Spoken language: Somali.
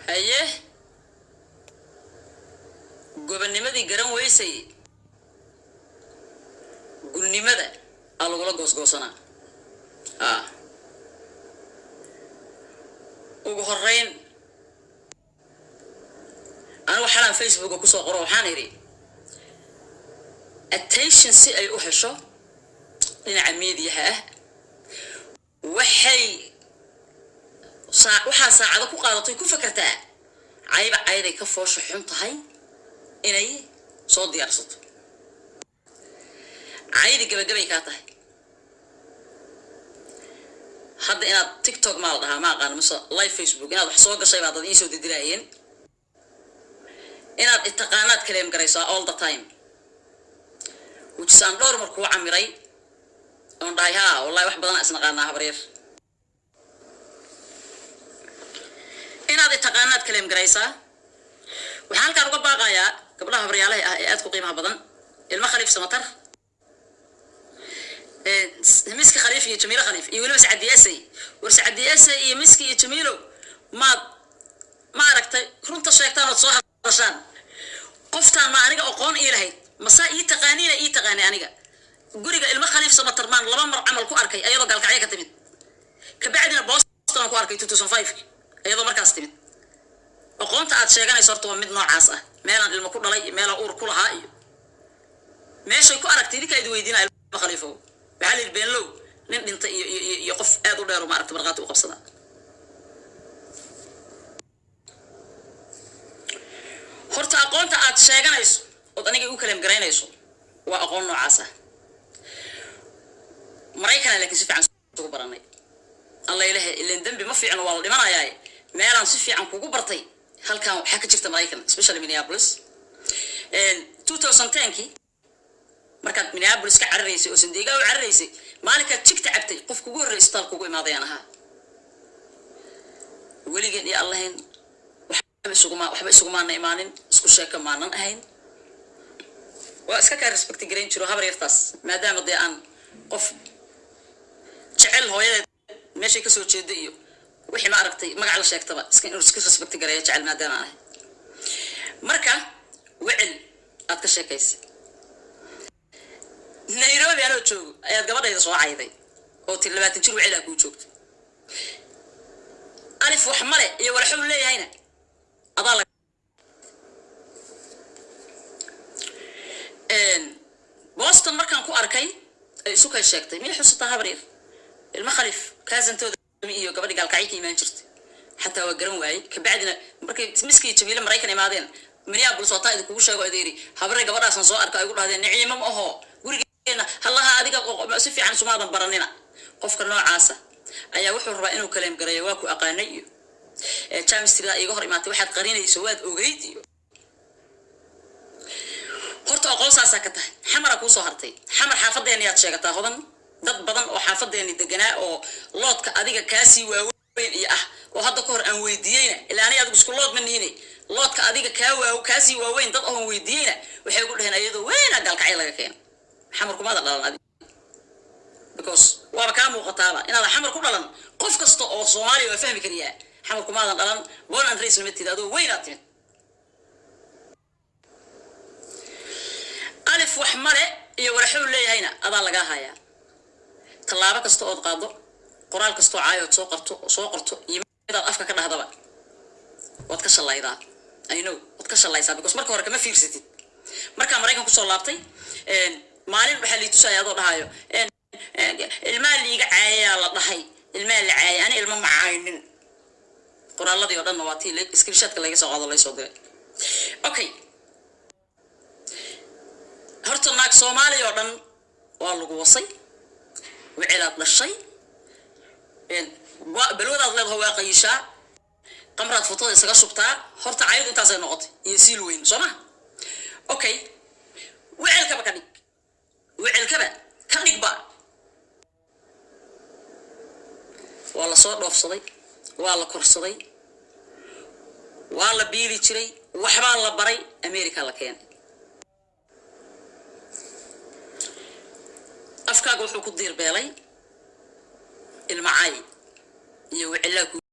haye gobanimadii garan weysay gulnimada alagula goosgoosana ugu horeyn أنا وحنا فيسبوك وكسو قرو حانيري attention si ay u hesho dhinaca media waxa saacado ku qaadatay ku fakartaa ayday ka foosho xun tahay inay soo diyaarsato ayday gabagabay ka tahay hadda inaad TikTok maal dhaha ma aqaan mise live Facebook inaad wax soo gashay baad idin soo didirayeen inaad itaqaanaad kaleem garayso all the time وجسان دور مركو عمري on دايها والله واحد بدنا اسنقانا هبرير إن هذه التقانات كلام جريسة وحال كانوا باقايا قبلها هبريالها أذكر قيمها بدن المخالف سمطر مسك خليفة يجميل خليفة يقولوا سعد ياسي ورسعد ياسي يمسك يجميله ما ركت كنت شيطان وتصاحب رشان قفتان ما أنا أقون إلهي مسا تقاني أنا قريق المخالف سمطر مان لما مر عمل كو أركي أيضا قال كعيا كتمت كبعدنا بوستون كو أركي 2005 أيضا مركز تمت وقمت عاد شيئا يصرتوا من نوع عاصة ميلا المكور لي ميلا أور كلها أي ماشي كو أركتي دي كايدو يدينا المخالفه بعلي البين لو ننت يقف آدو ديرو ما أركت برغات وقف صدا horta aqoonta aad sheeganayso oo aniga u kaleem gareynayso waa aqoon noocaasa Mareykan laakiin si fiican ugu baranay Allah ilaahay ilaa dambi ma fiicno waa la dhimanayaa meelan si fiican kugu bartay halkan waxa ka jirta Mareykan especially Minneapolis 2010 markaad Minneapolis ka carreysay oo sandiga u carreysay maalinka jigta cabtay qof kugu horeeyay isbitaal kugu imaadayaan aha waligeed iyo Allahin waxba isuguma imaanin isku sheeka maanan ahayn waa iska ka respect gareyn jiro habar yartaas maadaama aan qof jecel hooyada meeshay ka soo jeeday iyo wixii ma aragtay magac la sheegtaba iska respect gareeyo jecel maadaama ahay marka wicil aad ka sheekaysay Nairobi anoo joogo ayaad gabadhayda soo cayday oo 20 jir wicil ah ku joogto alif wax male iyo walaxu leeyahayna أضل بوسطن مركان كو أركي سوكا الشاكتي مين حصتها برير المخالف كازن تود مية قبل قال كعيكي ما نشرت حتى وقرن واي كبعدنا مركي مسكي تبيله مريكان مادين مني أبو صوتا إذا كوشة قديري هبري قبل أصلا صو أركي يقول هذا نعيم ما هو ورجينا هلا هذيك مسفي عن سمادا برنينا قف كرنا عاسة أيه وحور رأينا كلام قريه واكو أقاني جامستري iga hor imaatay waxaad qarinayso waad ogeeydiyo horta aqoonsaasa ka tahay xamara ku soo hartay xamar xaafadeena aad sheegataa hodan dad badan oo xaafadeena deganaa oo loodka adiga kaasi waaweyn iyo ah oo hadda ka hor aan weydiiyayna ilaa ani adigu isku lood ma nihiin loodka adiga kaasi waaweyn dad oo weydiiyayna waxay ugu dhaheen ayadoo weyn galkacay laga keen xamar kuma dhalan because waa ka muuqataaba inaad xamar ku dhalan qof kasta oo Soomaali waa fahmi kariyaa حمركم هذا الآن بون أن رئيس المتحدة هذا ويناتين ألف وحمرة يورحون لي هنا هذا لقاها يا طلابة كستو قاضو قرال كستو عايو سوقرتو يمد الأفكار كذا هذا بقى واتكش الله إذا I know واتكش الله يسابق بس مركو ركمة في ستي مركو أمريكا كسر لابتي مالين بحلي تسايا هذا هايو المال اللي عايا الله ضحي المال عايا أنا المهم عاينين قرآن الله يقولنا واتي لك سكريشات كلا يسوع الله يسوع أوكي هرتناك سومالي يقولن والله قوصي وعلاق للشيء بلود الله هو قيشة قمرات فطور يسقى سبتها هرت عايد أنت زي نقط يسيل وين سمع أوكي وعل كبا كنيك وعل كبا كنيك بقى والله صوت رفصلي والله كرصدي والله بيلي تري وحبا الله بري أمريكا لكين أفكار وحو كدير بالي المعاي يوعلاكو